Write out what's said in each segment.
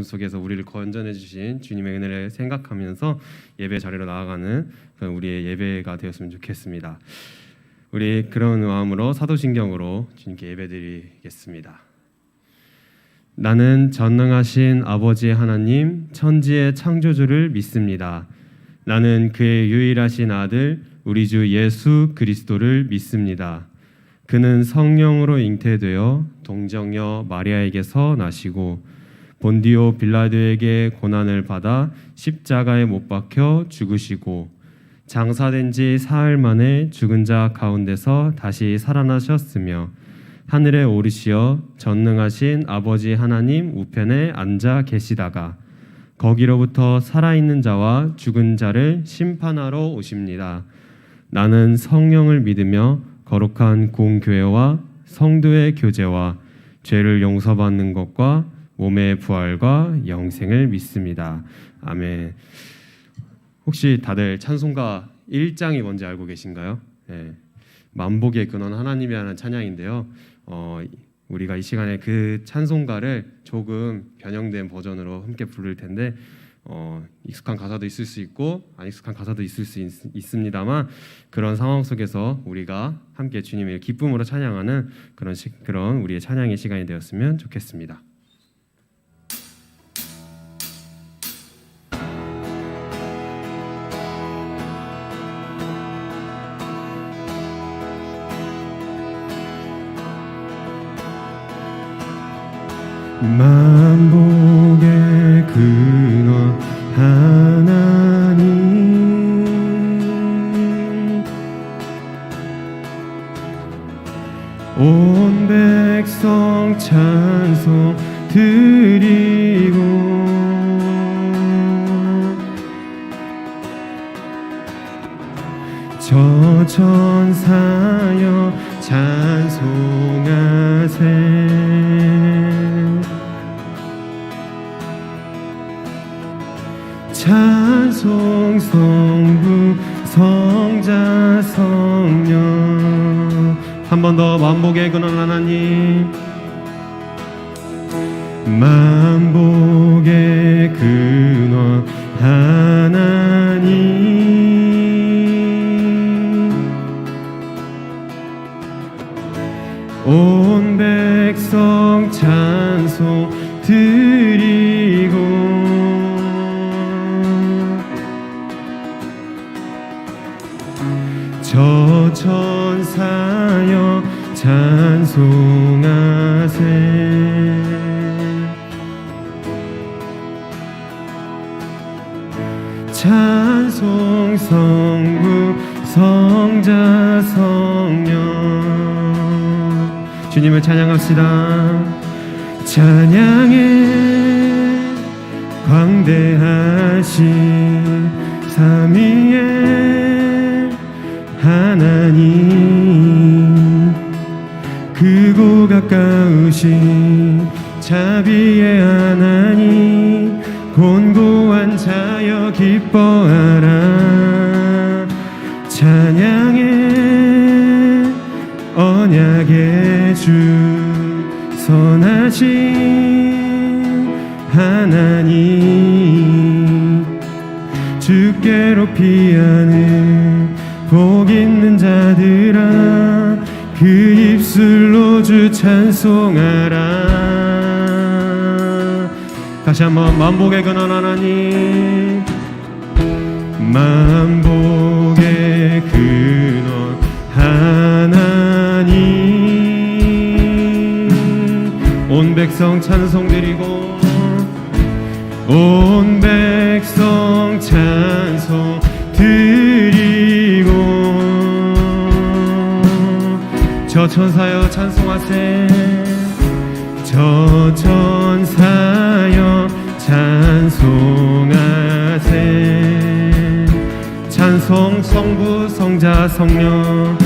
속에서 우리를 건져내 주신 주님의 은혜를 생각하면서 예배 자리로 나아가는 우리의 예배가 되었으면 좋겠습니다. 우리 그런 마음으로 사도신경으로 주님께 예배드리겠습니다. 나는 전능하신 아버지 하나님 천지의 창조주를 믿습니다. 나는 그의 유일하신 아들 우리 주 예수 그리스도를 믿습니다. 그는 성령으로 잉태되어 동정녀 마리아에게서 나시고 본디오 빌라도에게 고난을 받아 십자가에 못 박혀 죽으시고 장사된 지 사흘 만에 죽은 자 가운데서 다시 살아나셨으며 하늘에 오르시어 전능하신 아버지 하나님 우편에 앉아 계시다가 거기로부터 살아있는 자와 죽은 자를 심판하러 오십니다. 나는 성령을 믿으며 거룩한 공교회와 성도의 교제와 죄를 용서받는 것과 몸의 부활과 영생을 믿습니다. 아멘. 혹시 다들 찬송가 1장이 뭔지 알고 계신가요? 네. 만복의 근원 하나님이라는 찬양인데요. 우리가 이 시간에 그 찬송가를 조금 변형된 버전으로 함께 부를 텐데 익숙한 가사도 있을 수 있고 안 익숙한 가사도 있을 수 있습니다만 그런 상황 속에서 우리가 함께 주님의 기쁨으로 찬양하는 그런 우리의 찬양의 시간이 되었으면 좋겠습니다. 만복의 근원 하나님 온 백성 찬송 드리고 저 천사여 찬송하세 찬송 성부 성자 성령 한 번 더 만복의 근원 하나님 만복의 근원 하나님 온 백성 찬송 드리고 저 천사여 찬송하세 찬송 성부 성자 성령 주님을 찬양합시다. 찬양해 광대하신 삼위의 하나님 크고 가까우신 자비의 하나님 곤고한 자여 기뻐하라 찬양해 언약의 주 선하신 하나님 주께로 피하는 복 있는 자들아 그 입술로 주 찬송하라. 다시 한번 만복의 근원 하나님 만복의 근원 하나님 온 백성 찬송 드리고 온 백성 찬송 드리고 저 천사여 찬송하세 저 천사여 찬송하세 찬송 성부 성자 성령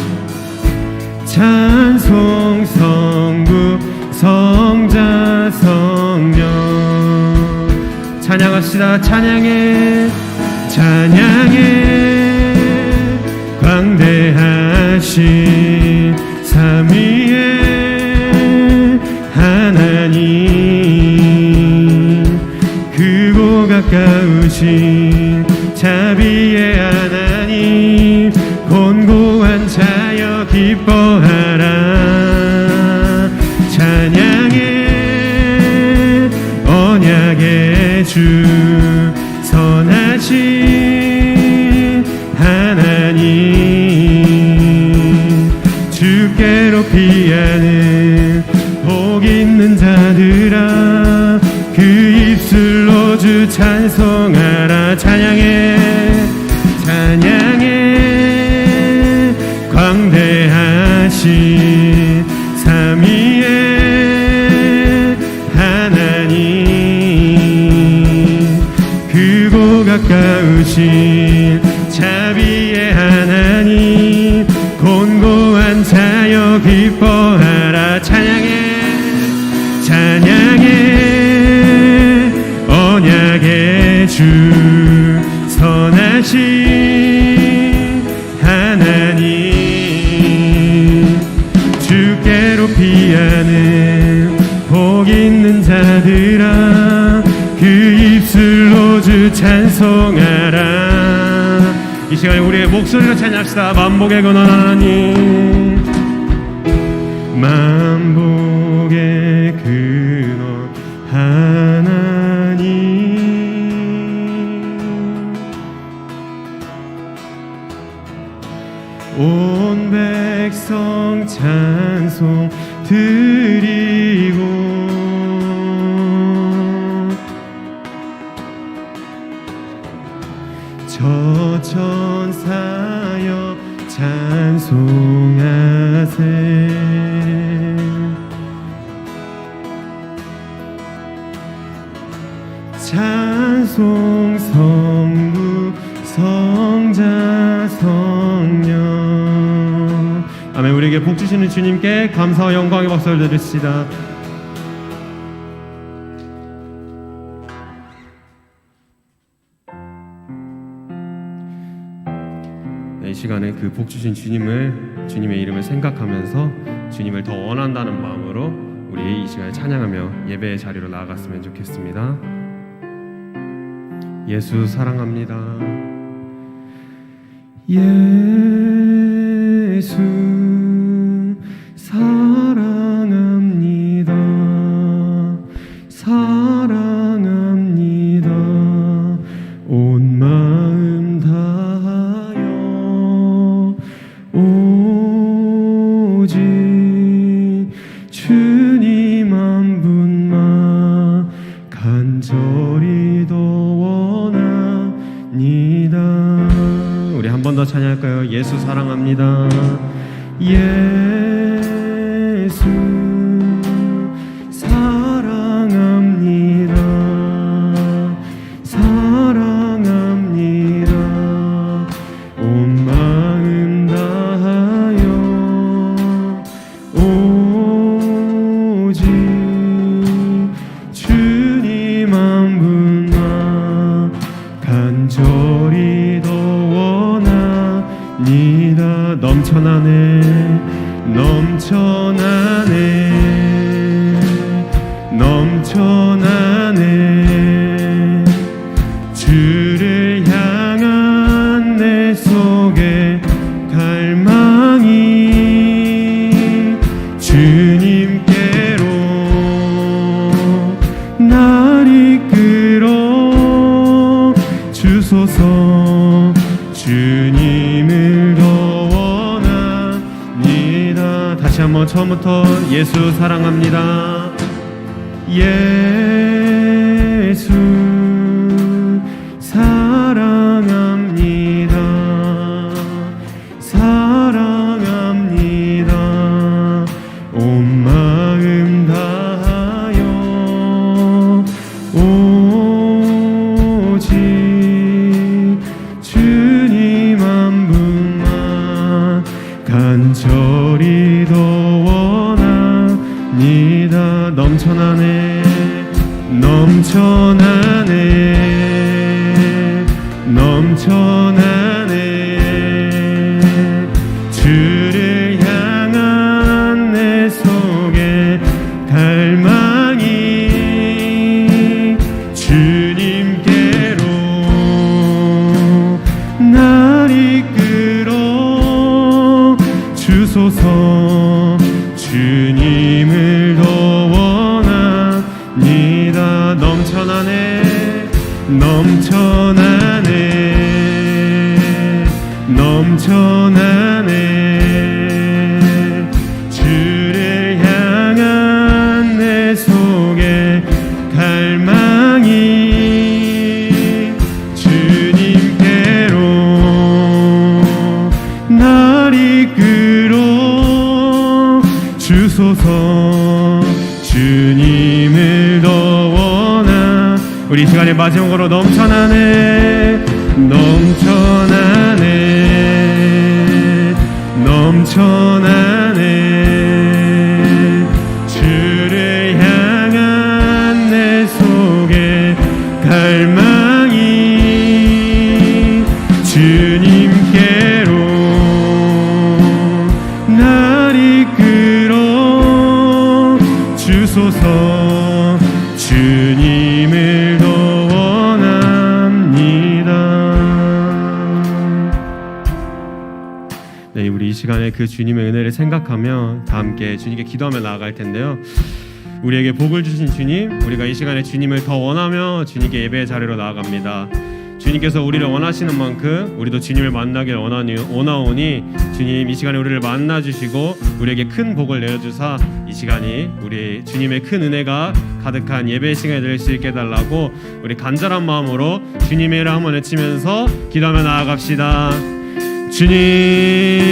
찬송 성부 성자 성령 찬양합시다. 찬양해 찬양해 광대하신 삼위의 하나님 가까우신 자비의 하나님, 곤고한 자여 기뻐하라. 찬양해 언약의 주, 선하신 하나님, 주께로 피하는 복 있는 자들아, 그 입술로 주 찬송하라. 찬양해 찬양해 광대하신 삼위의 하나님, 크고 가까우신 자비의 하나님, 곤고한 자여 기뻐하라. 찬양해 찬양해 언약의 주, 선하신 하나님, 주께로 피하는 복 있는 자들아, 그 입술로 주 찬송하라. 이 시간에 우리의 목소리로 찬양합시다. 만복의 근원 하나님, 만복의 근원 하나님, 온 백성 찬송 드리고, 저 천사여 찬송하세. 찬송 성부 성자 성령. 아멘. 우리에게 복 주시는 주님께 감사와 영광의 박수를 드립시다. 이 시간에 그 복 주신 주님의 이름을 생각하면서 주님을 더 원한다는 마음으로 우리 이 시간에 찬양하며 예배의 자리로 나아갔으면 좋겠습니다. 예수 사랑합니다. 예수 사랑합니다. 사랑합니다. 온 마음 다하여 오직 주님 한 분만 간절히 더 원합니다. 우리 한 번 더 찬양할까요? 예수 사랑합니다. 예수 사랑합니다. 사랑합니다. 온 마음 다하여 오직 주님 한 분만 간절히 더 원합니다. 넘쳐나네 넘쳐나네 넘쳐나네. 주를 향한 내 속에 갈망이 주님께로 날 이끌어 주소서. 주님을 더 원합니다. 다시 한번 처음부터 예수 사랑합니다. 예수 사랑합니다. 사랑합니다. 온 마음 다하여 오직 주님 한 분만 간절히 더 원합니다. 넘쳐나네 넘쳐나네 넘쳐나네. 주를 향한 내 속에 갈망이 주님께로 넘쳐나네 넘쳐나네 넘쳐나네 주를 향한 내 속에 갈망이 주님께로 날 이끌어 주소서 주님을 더 원하 우리 이 시간에 마지막으로 넘쳐나네 넘쳐나네 넘쳐나네 주를 향한 내 속에 갈망이 주님께로 날 이끌어 주소서 주님을 더 네, 우리 이 시간에 그 주님의 은혜를 생각하며 다 함께 주님께 기도하며 나아갈 텐데요. 우리에게 복을 주신 주님, 우리가 이 시간에 주님을 더 원하며 주님께 예배의 자리로 나아갑니다. 주님께서 우리를 원하시는 만큼 우리도 주님을 만나길 원하오니 주님 이 시간에 우리를 만나주시고 우리에게 큰 복을 내려주사 이 시간이 우리 주님의 큰 은혜가 가득한 예배의 시간이 될 수 있게 해달라고 우리 간절한 마음으로 주님의 이름 한번 외치면서 기도하며 나아갑시다. 주님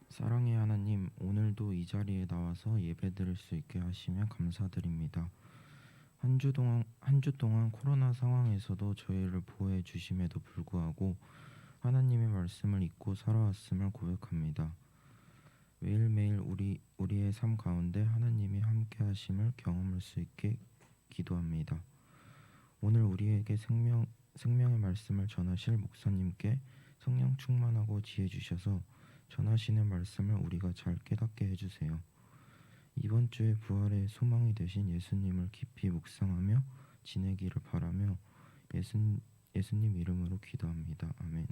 사랑의 하나님, 오늘도 이 자리에 나와서 예배드릴 수 있게 하시며 감사드립니다. 한 주 동안 코로나 상황에서도 저희를 보호해 주심에도 불구하고 하나님의 말씀을 잊고 살아왔음을 고백합니다. 매일매일 우리의 삶 가운데 하나님이 함께 하심을 경험할 수 있게 기도합니다. 오늘 우리에게 생명의 말씀을 전하실 목사님께 성령 충만하고 지혜 주셔서 전하시는 말씀을 우리가 잘 깨닫게 해주세요. 이번 주에 부활의 소망이 되신 예수님을 깊이 묵상하며 지내기를 바라며 예수님 이름으로 기도합니다. 아멘.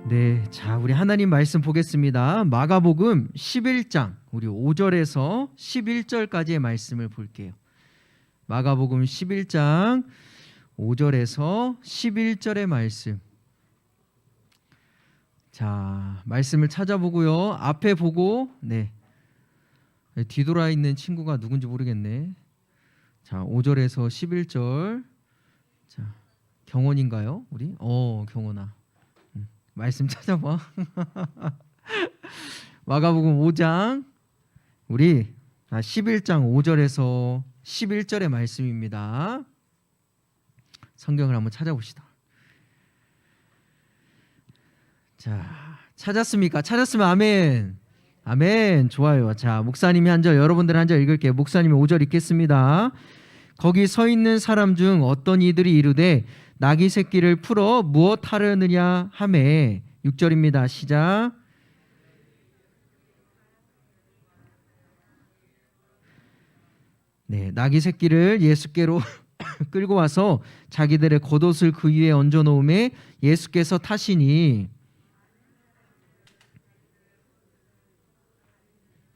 네, 자 우리 하나님 말씀 보겠습니다. 마가복음 11장 우리 5절에서 11절까지의 말씀을 볼게요. 마가복음 11장 5절에서 11절의 말씀. 자, 말씀을 찾아보고요. 앞에 보고 뒤돌아 있는 친구가 누군지 모르겠네. 자, 5절에서 11절. 자, 경원인가요? 우리? 경원아. 말씀 찾아봐. 마가복음 5장 우리 11장 5절에서 11절의 말씀입니다. 성경을 한번 찾아봅시다. 자, 찾았습니까? 찾았으면 아멘. 아멘. 좋아요. 자, 목사님이 한 절, 여러분들 한 절 읽을게요. 목사님이 5절 읽겠습니다. 거기 서 있는 사람 중 어떤 이들이 이르되 나귀 새끼를 풀어 무엇 하려느냐 하매 6절입니다. 시작. 네, 나귀 새끼를 예수께로 끌고 와서 자기들의 겉옷을 그 위에 얹어 놓음에 예수께서 타시니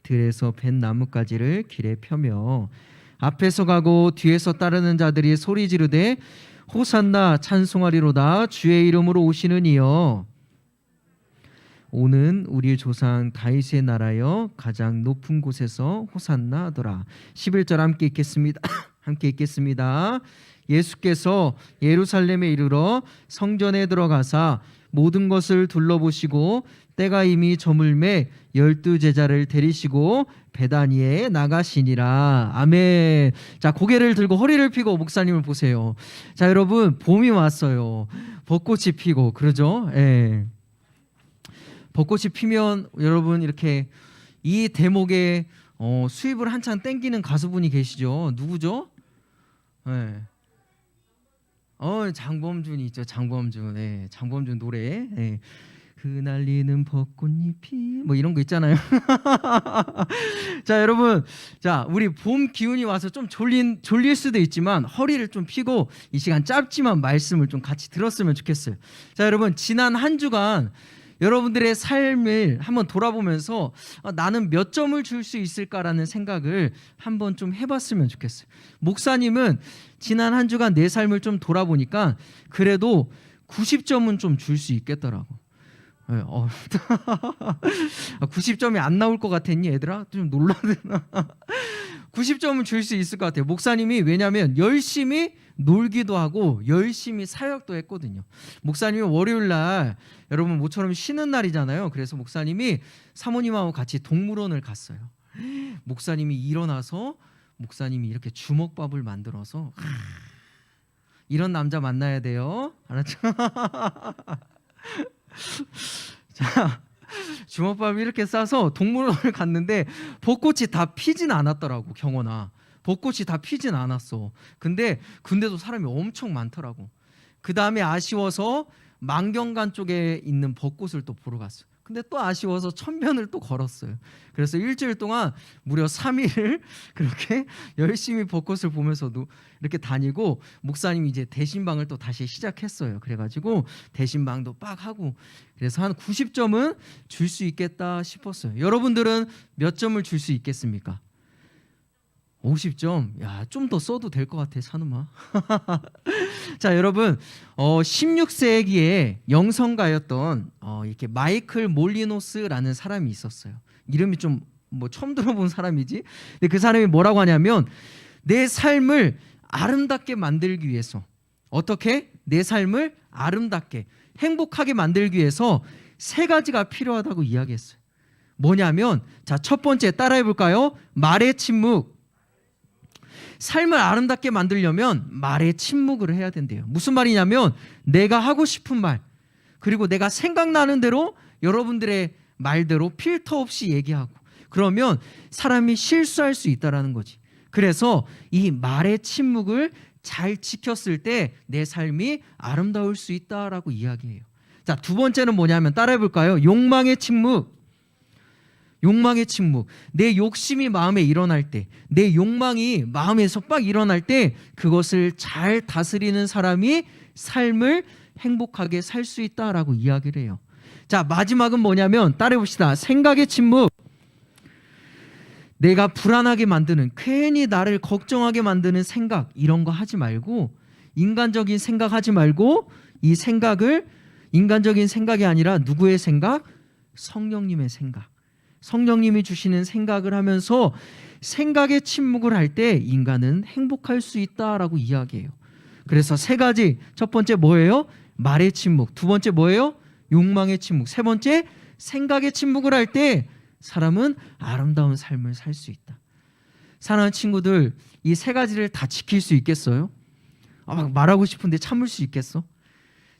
들에서 벤 나뭇가지를 길에 펴며 앞에서 가고 뒤에서 따르는 자들이 소리 지르되 호산나 찬송하리로다 주의 이름으로 오시는 이여 오는 우리 조상 다윗의 나라여 가장 높은 곳에서 호산나 하더라. 11절 함께 읽겠습니다. 함께 읽겠습니다. 예수께서 예루살렘에 이르러 성전에 들어가사 모든 것을 둘러보시고 때가 이미 저물매 12 제자를 데리시고 베다니에 나가시니라. 아멘. 자, 고개를 들고 허리를 펴고 목사님을 보세요. 자, 여러분 봄이 왔어요. 벚꽃이 피고 그러죠? 예. 벚꽃이 피면 여러분 이렇게 이 대목에 수입을 한참 땡기는 가수분이 계시죠? 누구죠? 예. 장범준이 있죠. 장범준. 예. 장범준 노래. 예. 흩날리는 벚꽃잎이 뭐 이런 거 있잖아요. 자, 여러분, 자, 우리 봄 기운이 와서 좀 졸릴 수도 있지만 허리를 좀 펴고 이 시간 짧지만 말씀을 좀 같이 들었으면 좋겠어요. 자, 여러분, 지난 한 주간 여러분들의 삶을 한번 돌아보면서 나는 몇 점을 줄 수 있을까라는 생각을 한번 좀 해봤으면 좋겠어요. 목사님은 지난 한 주간 내 삶을 좀 돌아보니까 그래도 90점은 좀 줄 수 있겠더라고. 90점이 안 나올 것 같았니 얘들아? 좀 놀라드나? 90점은 줄 수 있을 것 같아요. 목사님이 왜냐하면 열심히 놀기도 하고 열심히 사역도 했거든요. 목사님이 월요일 날 여러분 모처럼 쉬는 날이잖아요. 그래서 목사님이 사모님하고 같이 동물원을 갔어요. 목사님이 일어나서 목사님이 이렇게 주먹밥을 만들어서 이런 남자 만나야 돼요. 알았죠? 자, 주먹밥을 이렇게 싸서 동물원을 갔는데 벚꽃이 다 피진 않았더라고. 경원아, 벚꽃이 다 피진 않았어. 근데도 사람이 엄청 많더라고. 그 다음에 아쉬워서 만경관 쪽에 있는 벚꽃을 또 보러 갔어요. 근데 또 아쉬워서 천변을 또 걸었어요. 그래서 일주일 동안 무려 3일을 그렇게 열심히 벚꽃을 보면서도 이렇게 다니고, 목사님이 이제 대신방을 또 다시 시작했어요. 그래가지고 대신방도 빡 하고, 그래서 한 90점은 줄 수 있겠다 싶었어요. 여러분들은 몇 점을 줄 수 있겠습니까? 50점. 야, 좀 더 써도 될 것 같아, 산우마. 자, 여러분, 16세기에 영성가였던 이렇게 마이클 몰리노스라는 사람이 있었어요. 이름이 좀 뭐 처음 들어본 사람이지. 근데 그 사람이 뭐라고 하냐면, 내 삶을 아름답게 만들기 위해서, 어떻게? 내 삶을 아름답게 행복하게 만들기 위해서 3가지가 필요하다고 이야기했어요. 뭐냐면, 자, 첫 번째 따라해 볼까요? 말의 침묵. 삶을 아름답게 만들려면 말에 침묵을 해야 된대요. 무슨 말이냐면, 내가 하고 싶은 말, 그리고 내가 생각나는 대로 여러분들의 말대로 필터 없이 얘기하고, 그러면 사람이 실수할 수 있다라는 거지. 그래서 이 말의 침묵을 잘 지켰을 때 내 삶이 아름다울 수 있다라고 이야기해요. 자, 두 번째는 뭐냐면, 따라해 볼까요? 욕망의 침묵. 욕망의 침묵. 내 욕심이 마음에 일어날 때, 내 욕망이 마음에서 빡 일어날 때 그것을 잘 다스리는 사람이 삶을 행복하게 살 수 있다라고 이야기를 해요. 자, 마지막은 뭐냐면, 따라해 봅시다. 생각의 침묵. 내가 불안하게 만드는, 괜히 나를 걱정하게 만드는 생각, 이런 거 하지 말고, 인간적인 생각하지 말고, 이 생각을 인간적인 생각이 아니라 누구의 생각? 성령님의 생각. 성령님이 주시는 생각을 하면서 생각의 침묵을 할 때 인간은 행복할 수 있다라고 이야기해요. 그래서 3가지. 첫 번째 뭐예요? 말의 침묵. 두 번째 뭐예요? 욕망의 침묵. 세 번째, 생각의 침묵을 할 때 사람은 아름다운 삶을 살 수 있다. 사랑하는 친구들, 이 3가지를 다 지킬 수 있겠어요? 막 말하고 싶은데 참을 수 있겠어?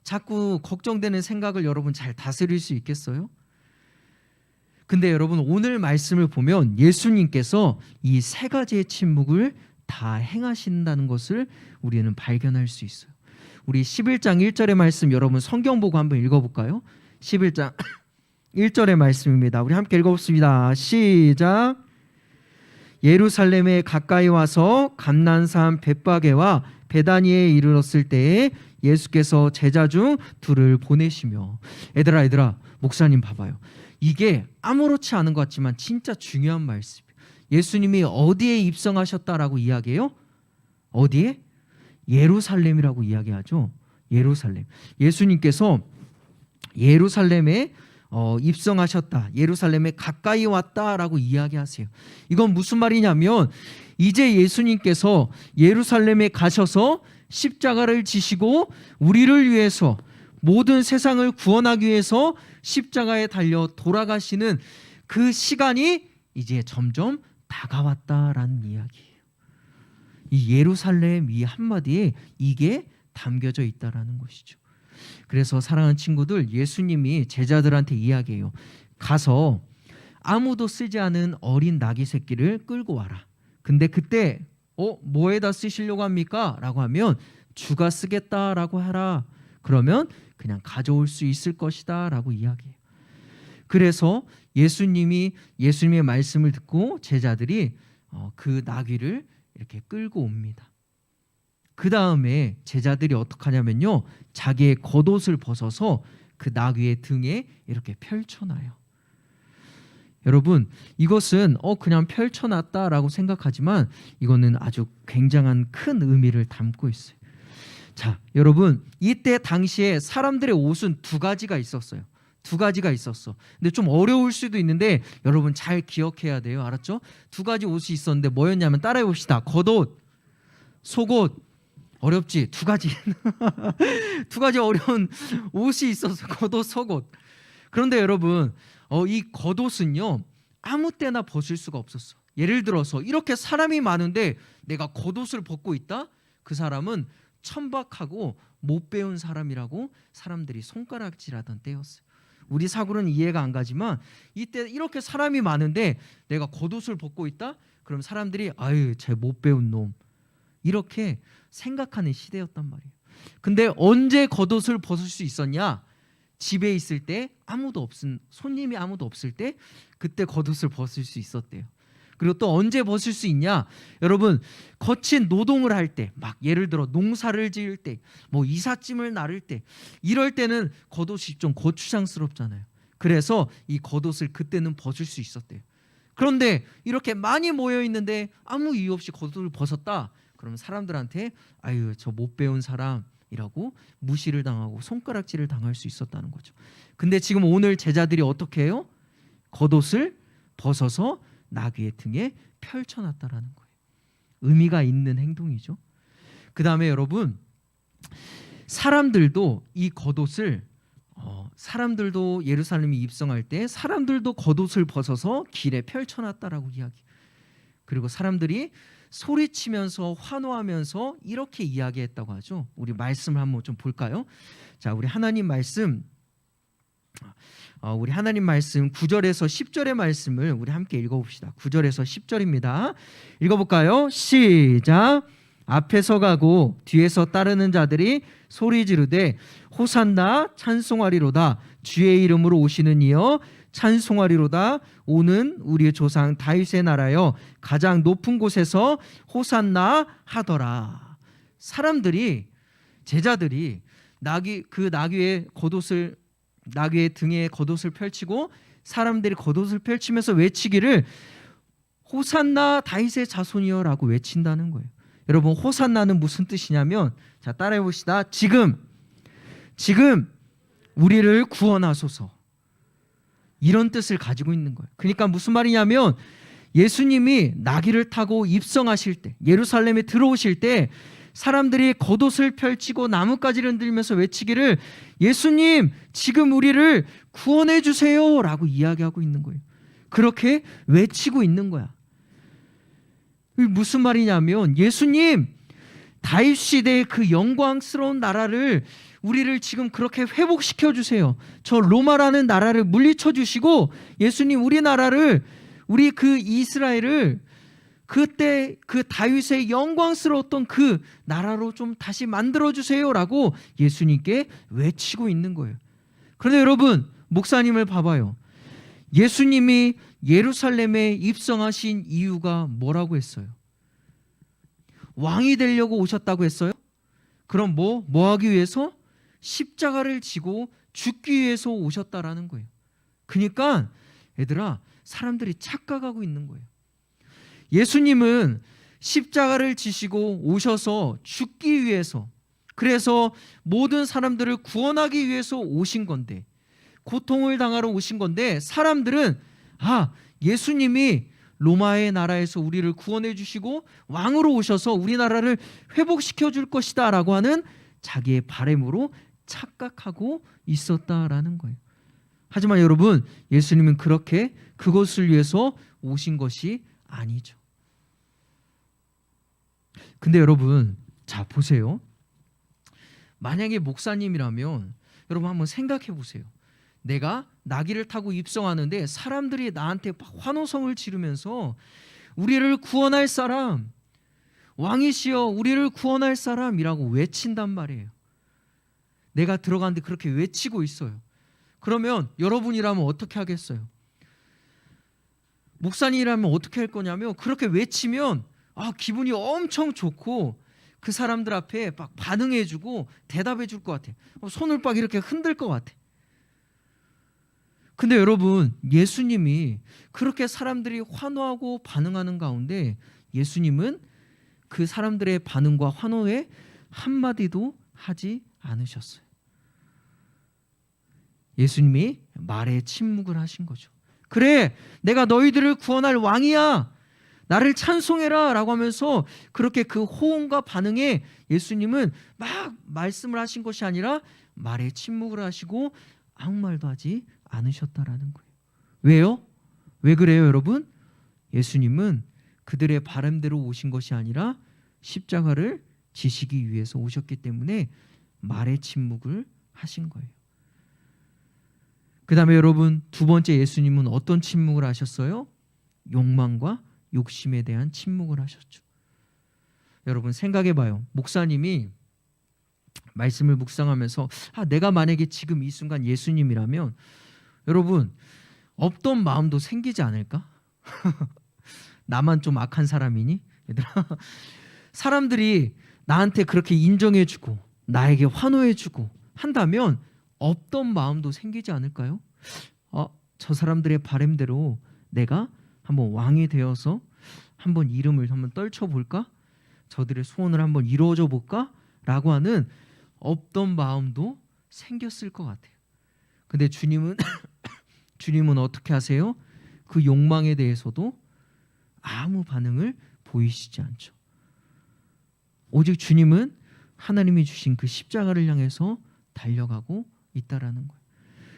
자꾸 걱정되는 생각을 여러분 잘 다스릴 수 있겠어요? 근데 여러분, 오늘 말씀을 보면 예수님께서 이 3가지의 침묵을 다 행하신다는 것을 우리는 발견할 수 있어요. 우리 11장 1절의 말씀, 여러분 성경 보고 한번 읽어볼까요? 11장 1절의 말씀입니다. 우리 함께 읽어봅시다. 시작. 예루살렘에 가까이 와서 감난산 벳바게와 베다니에 이르렀을 때에 예수께서 제자 중 2를 보내시며. 얘들아, 목사님 봐봐요. 이게 아무렇지 않은 것 같지만 진짜 중요한 말씀이에요. 예수님이 어디에 입성하셨다라고 이야기해요? 어디에? 예루살렘이라고 이야기하죠. 예루살렘. 예수님께서 예루살렘에 입성하셨다. 예루살렘에 가까이 왔다라고 이야기하세요. 이건 무슨 말이냐면 이제 예수님께서 예루살렘에 가셔서 십자가를 지시고 우리를 위해서 모든 세상을 구원하기 위해서 십자가에 달려 돌아가시는 그 시간이 이제 점점 다가왔다라는 이야기예요. 이 예루살렘 이 한마디에 이게 담겨져 있다라는 것이죠. 그래서 사랑하는 친구들, 예수님이 제자들한테 이야기해요. 가서 아무도 쓰지 않은 어린 나귀 새끼를 끌고 와라. 근데 그때 뭐에다 쓰시려고 합니까? 라고 하면 주가 쓰겠다라고 하라. 그러면 그냥 가져올 수 있을 것이다 라고 이야기해요. 그래서 예수님의 말씀을 듣고 제자들이 그 나귀를 이렇게 끌고 옵니다. 그 다음에 제자들이 어떻게 하냐면요, 자기의 겉옷을 벗어서 그 나귀의 등에 이렇게 펼쳐놔요. 여러분, 이것은 그냥 펼쳐놨다라고 생각하지만 이거는 아주 굉장한 큰 의미를 담고 있어요. 자, 여러분, 이때 당시에 사람들의 옷은 두 가지가 있었어요. 두 가지가 있었어. 근데 좀 어려울 수도 있는데 여러분 잘 기억해야 돼요. 알았죠? 두 가지 옷이 있었는데 뭐였냐면 따라해 봅시다. 겉옷, 속옷. 어렵지? 두 가지. 두 가지 어려운 옷이 있어서 겉옷, 속옷. 그런데 여러분, 이 겉옷은요, 아무 때나 벗을 수가 없었어. 예를 들어서 이렇게 사람이 많은데 내가 겉옷을 벗고 있다? 그 사람은 천박하고 못 배운 사람이라고 사람들이 손가락질하던 때였어요. 우리 사고는 이해가 안 가지만 이때 이렇게 사람이 많은데 내가 겉옷을 벗고 있다? 그럼 사람들이 아유, 쟤 못 배운 놈, 이렇게 생각하는 시대였단 말이에요. 근데 언제 겉옷을 벗을 수 있었냐? 집에 있을 때 손님이 아무도 없을 때 그때 겉옷을 벗을 수 있었대요. 그리고 또 언제 벗을 수 있냐? 여러분, 거친 노동을 할 때, 막 예를 들어 농사를 지을 때, 뭐 이삿짐을 나를 때, 이럴 때는 겉옷이 좀 거추장스럽잖아요. 그래서 이 겉옷을 그때는 벗을 수 있었대요. 그런데 이렇게 많이 모여 있는데 아무 이유 없이 겉옷을 벗었다. 그러면 사람들한테 아유, 저 못 배운 사람이라고 무시를 당하고 손가락질을 당할 수 있었다는 거죠. 근데 지금 오늘 제자들이 어떻게 해요? 겉옷을 벗어서 나귀의 등에 펼쳐놨다라는 거예요. 의미가 있는 행동이죠. 그 다음에 여러분, 사람들도 이 겉옷을 사람들도 예루살렘에 입성할 때 사람들도 겉옷을 벗어서 길에 펼쳐놨다라고 이야기. 그리고 사람들이 소리치면서 환호하면서 이렇게 이야기했다고 하죠. 우리 말씀을 한번 좀 볼까요? 자, 우리 하나님 말씀 9절에서 10절의 말씀을 우리 함께 읽어봅시다. 9절에서 10절입니다. 읽어볼까요? 시작. 앞에서 가고 뒤에서 따르는 자들이 소리 지르되 호산나 찬송하리로다. 주의 이름으로 오시는 이여 찬송하리로다. 오는 우리의 조상 다윗의 나라여 가장 높은 곳에서 호산나 하더라. 사람들이, 제자들이 나귀의 등에 겉옷을 펼치고 사람들이 겉옷을 펼치면서 외치기를 호산나 다윗의 자손이여라고 외친다는 거예요. 여러분, 호산나는 무슨 뜻이냐면, 자, 따라해 봅시다. 지금 우리를 구원하소서, 이런 뜻을 가지고 있는 거예요. 그러니까 무슨 말이냐면 예수님이 나귀를 타고 입성하실 때, 예루살렘에 들어오실 때 사람들이 겉옷을 펼치고 나뭇가지를 들면서 외치기를 예수님, 지금 우리를 구원해 주세요 라고 이야기하고 있는 거예요. 그렇게 외치고 있는 거야. 무슨 말이냐면 예수님, 다윗 시대의 그 영광스러운 나라를, 우리를 지금 그렇게 회복시켜 주세요. 저 로마라는 나라를 물리쳐 주시고 예수님, 우리 그 이스라엘을 그때 그 다윗의 영광스러웠던 그 나라로 좀 다시 만들어 주세요라고 예수님께 외치고 있는 거예요. 그런데 여러분, 목사님을 봐봐요. 예수님이 예루살렘에 입성하신 이유가 뭐라고 했어요? 왕이 되려고 오셨다고 했어요? 그럼 뭐 하기 위해서? 십자가를 지고 죽기 위해서 오셨다라는 거예요. 그러니까 얘들아, 사람들이 착각하고 있는 거예요. 예수님은 십자가를 지시고 오셔서 죽기 위해서, 그래서 모든 사람들을 구원하기 위해서 오신 건데, 고통을 당하러 오신 건데, 사람들은 예수님이 로마의 나라에서 우리를 구원해 주시고 왕으로 오셔서 우리나라를 회복시켜 줄 것이다 라고 하는 자기의 바람으로 착각하고 있었다라는 거예요. 하지만 여러분, 예수님은 그렇게 그것을 위해서 오신 것이 아니죠. 근데 여러분, 자 보세요. 만약에 목사님이라면 여러분 한번 생각해 보세요. 내가 나귀를 타고 입성하는데 사람들이 나한테 환호성을 지르면서 우리를 구원할 사람, 왕이시여 우리를 구원할 사람이라고 외친단 말이에요. 내가 들어가는데 그렇게 외치고 있어요. 그러면 여러분이라면 어떻게 하겠어요? 목사님이라면 어떻게 할 거냐면, 그렇게 외치면 기분이 엄청 좋고 그 사람들 앞에 막 반응해주고 대답해줄 것 같아. 손을 막 이렇게 흔들 것 같아. 근데 여러분, 예수님이 그렇게 사람들이 환호하고 반응하는 가운데 예수님은 그 사람들의 반응과 환호에 한마디도 하지 않으셨어요. 예수님이 말에 침묵을 하신 거죠. 그래, 내가 너희들을 구원할 왕이야, 나를 찬송해라 라고 하면서 그렇게 그 호응과 반응에 예수님은 막 말씀을 하신 것이 아니라 말에 침묵을 하시고 아무 말도 하지 않으셨다라는 거예요. 왜요? 왜 그래요, 여러분? 예수님은 그들의 바람대로 오신 것이 아니라 십자가를 지시기 위해서 오셨기 때문에 말에 침묵을 하신 거예요. 그 다음에 여러분, 두 번째 예수님은 어떤 침묵을 하셨어요? 욕망과 욕심에 대한 침묵을 하셨죠. 여러분 생각해 봐요. 목사님이 말씀을 묵상하면서 내가 만약에 지금 이 순간 예수님이라면 여러분 없던 마음도 생기지 않을까? 나만 좀 악한 사람이니? 얘들아, 사람들이 나한테 그렇게 인정해주고 나에게 환호해주고 한다면 없던 마음도 생기지 않을까요? 저 사람들의 바람대로 내가 한번 왕이 되어서 한번 이름을 한번 떨쳐볼까? 저들의 소원을 한번 이루어줘 볼까? 라고 하는 없던 마음도 생겼을 것 같아요. 근데 주님은 어떻게 하세요? 그 욕망에 대해서도 아무 반응을 보이시지 않죠. 오직 주님은 하나님이 주신 그 십자가를 향해서 달려가고 있다라는 거예요.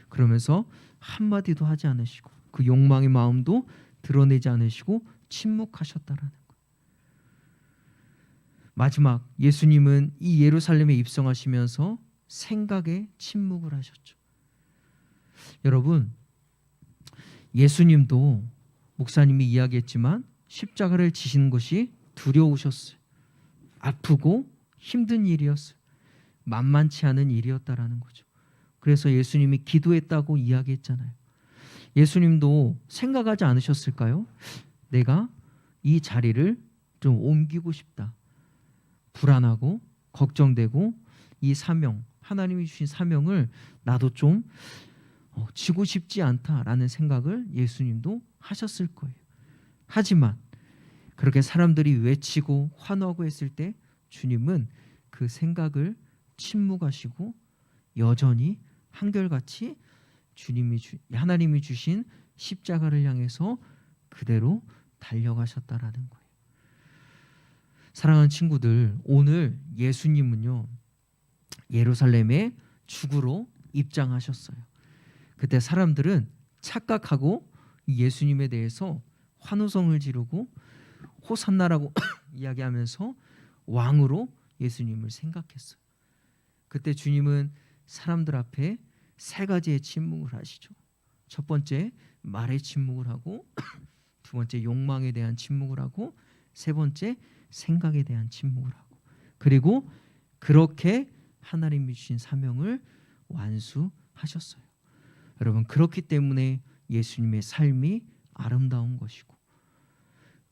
그러면서 한마디도 하지 않으시고 그 욕망의 마음도 드러내지 않으시고 침묵하셨다라는 거예요. 마지막, 예수님은 이 예루살렘에 입성하시면서 생각에 침묵을 하셨죠. 여러분, 예수님도 목사님이 이야기했지만 십자가를 지시는 것이 두려우셨어요. 아프고 힘든 일이었어요. 만만치 않은 일이었다라는 거죠. 그래서 예수님이 기도했다고 이야기했잖아요. 예수님도 생각하지 않으셨을까요? 내가 이 자리를 좀 옮기고 싶다. 불안하고 걱정되고 이 사명, 하나님이 주신 사명을 나도 좀 지고 싶지 않다라는 생각을 예수님도 하셨을 거예요. 하지만 그렇게 사람들이 외치고 환호하고 했을 때 주님은 그 생각을 침묵하시고 여전히 한결같이 하나님이 주신 십자가를 향해서 그대로 달려가셨다라는 거예요. 사랑하는 친구들, 오늘 예수님은요 예루살렘에 죽으러 입장하셨어요. 그때 사람들은 착각하고 예수님에 대해서 환호성을 지르고 호산나라고 이야기하면서 왕으로 예수님을 생각했어요. 그때 주님은 사람들 앞에 세 가지의 침묵을 하시죠. 첫 번째, 말에 침묵을 하고, 두 번째, 욕망에 대한 침묵을 하고, 세 번째, 생각에 대한 침묵을 하고, 그리고 그렇게 하나님이 주신 사명을 완수하셨어요. 여러분, 그렇기 때문에 예수님의 삶이 아름다운 것이고,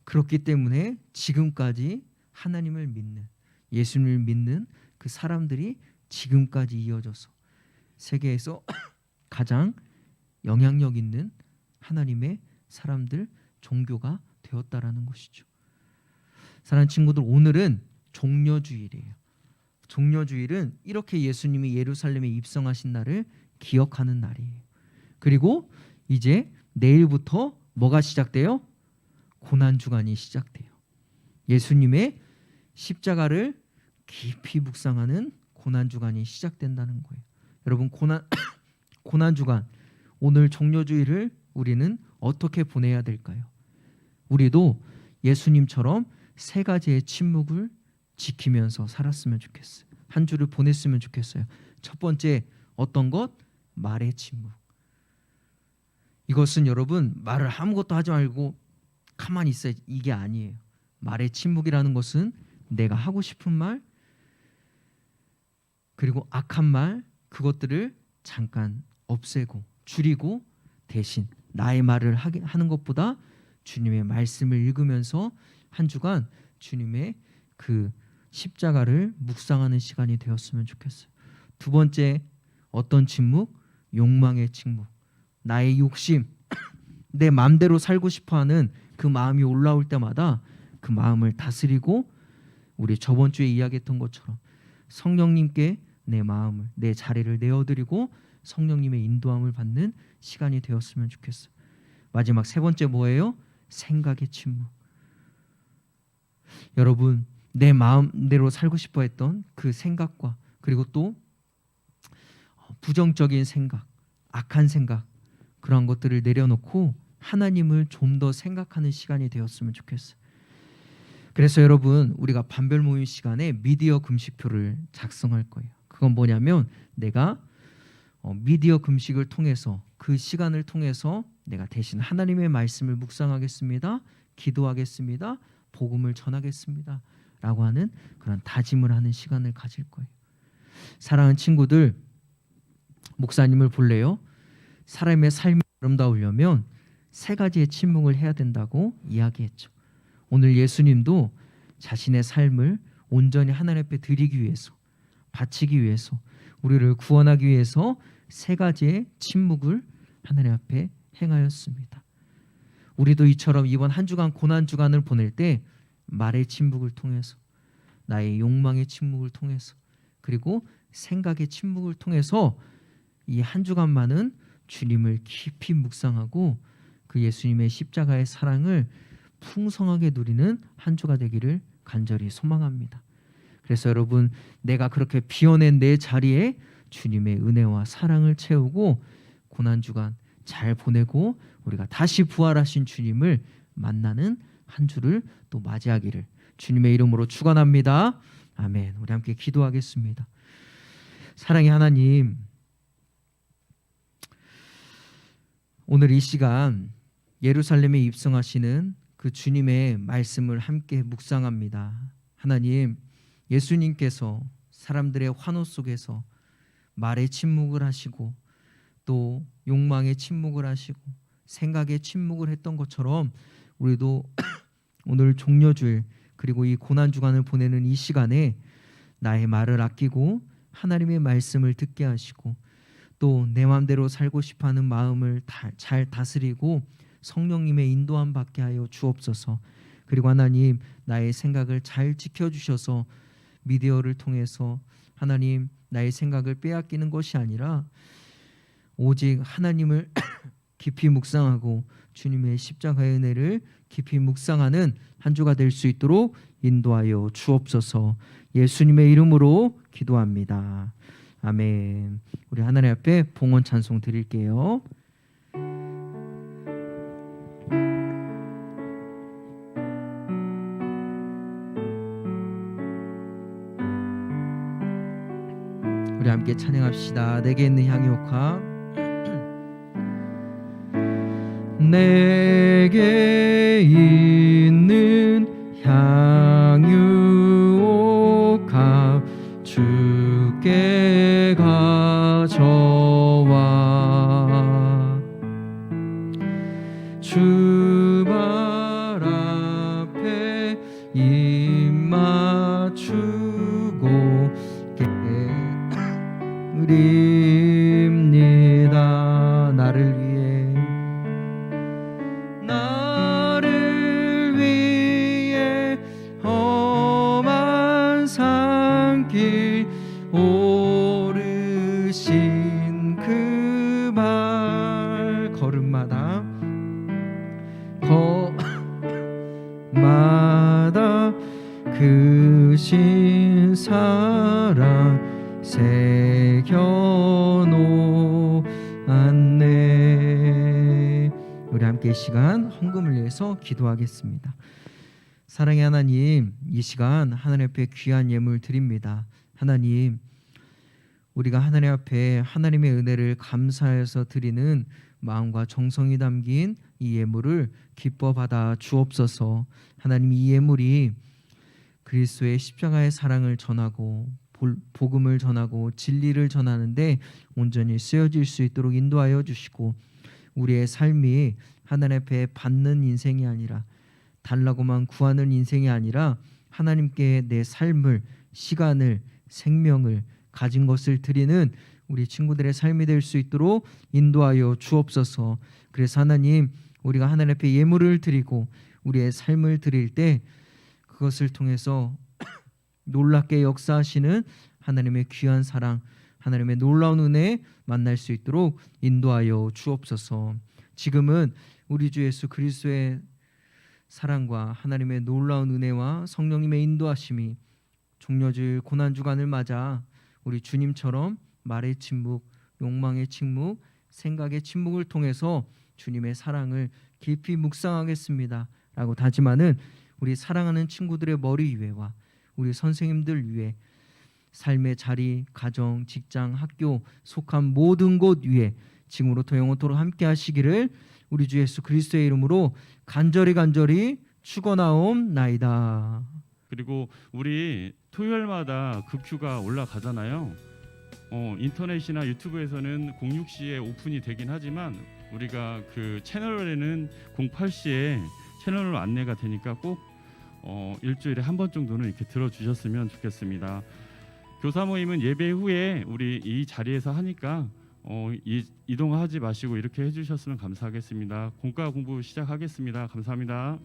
그렇기 때문에 지금까지 하나님을 믿는, 예수님을 믿는 그 사람들이 지금까지 이어져서 세계에서 가장 영향력 있는 하나님의 사람들, 종교가 되었다라는 것이죠. 사랑하는 친구들, 오늘은 종려주일이에요. 종려주일은 이렇게 예수님이 예루살렘에 입성하신 날을 기억하는 날이에요. 그리고 이제 내일부터 뭐가 시작돼요? 고난주간이 시작돼요. 예수님의 십자가를 깊이 묵상하는 고난주간이 시작된다는 거예요. 여러분, 고난주간, 오늘 종려주일을 우리는 어떻게 보내야 될까요? 우리도 예수님처럼 세 가지의 침묵을 지키면서 살았으면 좋겠어요. 한 주를 보냈으면 좋겠어요. 첫 번째, 어떤 것? 말의 침묵. 이것은 여러분, 말을 아무것도 하지 말고 가만히 있어야, 이게 아니에요. 말의 침묵이라는 것은 내가 하고 싶은 말, 그리고 악한 말, 그것들을 잠깐 없애고 줄이고, 대신 나의 말을 하는 것보다 주님의 말씀을 읽으면서 한 주간 주님의 그 십자가를 묵상하는 시간이 되었으면 좋겠어요. 두 번째, 어떤 침묵? 욕망의 침묵. 나의 욕심, 내 마음대로 살고 싶어하는 그 마음이 올라올 때마다 그 마음을 다스리고, 우리 저번 주에 이야기했던 것처럼 성령님께 내 마음을, 내 자리를 내어드리고 성령님의 인도함을 받는 시간이 되었으면 좋겠어요. 마지막 세 번째 뭐예요? 생각의 침묵. 여러분, 내 마음대로 살고 싶어 했던 그 생각과, 그리고 또 부정적인 생각, 악한 생각, 그런 것들을 내려놓고 하나님을 좀 더 생각하는 시간이 되었으면 좋겠어요. 그래서 여러분, 우리가 반별 모임 시간에 미디어 금식표를 작성할 거예요. 그건 뭐냐면, 내가 미디어 금식을 통해서, 그 시간을 통해서 내가 대신 하나님의 말씀을 묵상하겠습니다, 기도하겠습니다, 복음을 전하겠습니다 라고 하는 그런 다짐을 하는 시간을 가질 거예요. 사랑하는 친구들, 목사님을 볼래요? 사람의 삶이 아름다우려면 세 가지의 침묵을 해야 된다고 이야기했죠. 오늘 예수님도 자신의 삶을 온전히 하나님 앞에 드리기 위해서, 바치기 위해서, 우리를 구원하기 위해서 세 가지의 침묵을 하나님 앞에 행하였습니다. 우리도 이처럼 이번 한 주간 고난주간을 보낼 때 말의 침묵을 통해서, 나의 욕망의 침묵을 통해서, 그리고 생각의 침묵을 통해서 이 한 주간만은 주님을 깊이 묵상하고 그 예수님의 십자가의 사랑을 풍성하게 누리는 한 주가 되기를 간절히 소망합니다. 그래서 여러분, 내가 그렇게 비워낸 내 자리에 주님의 은혜와 사랑을 채우고 고난주간 잘 보내고 우리가 다시 부활하신 주님을 만나는 한 주를 또 맞이하기를 주님의 이름으로 축원합니다. 아멘. 우리 함께 기도하겠습니다. 사랑의 하나님, 오늘 이 시간 예루살렘에 입성하시는 그 주님의 말씀을 함께 묵상합니다. 하나님, 예수님께서 사람들의 환호 속에서 말의 침묵을 하시고 또 욕망의 침묵을 하시고 생각의 침묵을 했던 것처럼 우리도 오늘 종려주일, 그리고 이 고난주간을 보내는 이 시간에 나의 말을 아끼고 하나님의 말씀을 듣게 하시고 또 내 마음대로 살고 싶어하는 마음을 잘 다스리고 성령님의 인도함 받게 하여 주옵소서. 그리고 하나님, 나의 생각을 잘 지켜주셔서 미디어를 통해서 하나님, 나의 생각을 빼앗기는 것이 아니라 오직 하나님을 깊이 묵상하고 주님의 십자가의 은혜를 깊이 묵상하는 한 주가 될 수 있도록 인도하여 주옵소서. 예수님의 이름으로 기도합니다. 아멘. 우리 하나님 앞에 봉헌 찬송 드릴게요. 우리 함께 찬양합시다. 내게 있는 향유옥화. 내게 있는 향유옥화 주께 가져와 주 발 앞에 입 맞추고 드립니다. 나를 위해 길 오르신 그 말 걸음마다 그 신사랑 새겨놓았네. 우리 함께 이 시간 헌금을 위해서 기도하겠습니다. 사랑의 하나님, 이 시간 하나님 앞에 귀한 예물 드립니다. 하나님, 우리가 하나님 앞에 하나님의 은혜를 감사해서 드리는 마음과 정성이 담긴 이 예물을 기뻐 받아 주옵소서. 하나님, 이 예물이 그리스도의 십자가의 사랑을 전하고 복음을 전하고 진리를 전하는데 온전히 쓰여질 수 있도록 인도하여 주시고, 우리의 삶이 하나님 앞에 받는 인생이 아니라 달라고만 구하는 인생이 아니라 하나님께 내 삶을, 시간을, 생명을, 가진 것을 드리는 우리 친구들의 삶이 될 수 있도록 인도하여 주옵소서. 그래서 하나님, 우리가 하나님 앞에 예물을 드리고 우리의 삶을 드릴 때 그것을 통해서 놀랍게 역사하시는 하나님의 귀한 사랑, 하나님의 놀라운 은혜 만날 수 있도록 인도하여 주옵소서. 지금은 우리 주 예수 그리스도의 사랑과 하나님의 놀라운 은혜와 성령님의 인도하심이 종려질 고난주간을 맞아 우리 주님처럼 말의 침묵, 욕망의 침묵, 생각의 침묵을 통해서 주님의 사랑을 깊이 묵상하겠습니다 라고 다짐하는 우리 사랑하는 친구들의 머리 위에와 우리 선생님들 위에, 삶의 자리, 가정, 직장, 학교 속한 모든 곳 위에 지금으로부터 영원토록 함께 하시기를 우리 주 예수 그리스도의 이름으로 간절히 축원하옵나이다. 그리고 우리 토요일마다 극큐가 올라가잖아요. 인터넷이나 유튜브에서는 06시에 오픈이 되긴 하지만 우리가 그 채널에는 08시에 채널로 안내가 되니까 꼭 일주일에 한 번 정도는 이렇게 들어주셨으면 좋겠습니다. 교사 모임은 예배 후에 우리 이 자리에서 하니까 이동하지 마시고 이렇게 해주셨으면 감사하겠습니다. 공과 공부 시작하겠습니다. 감사합니다.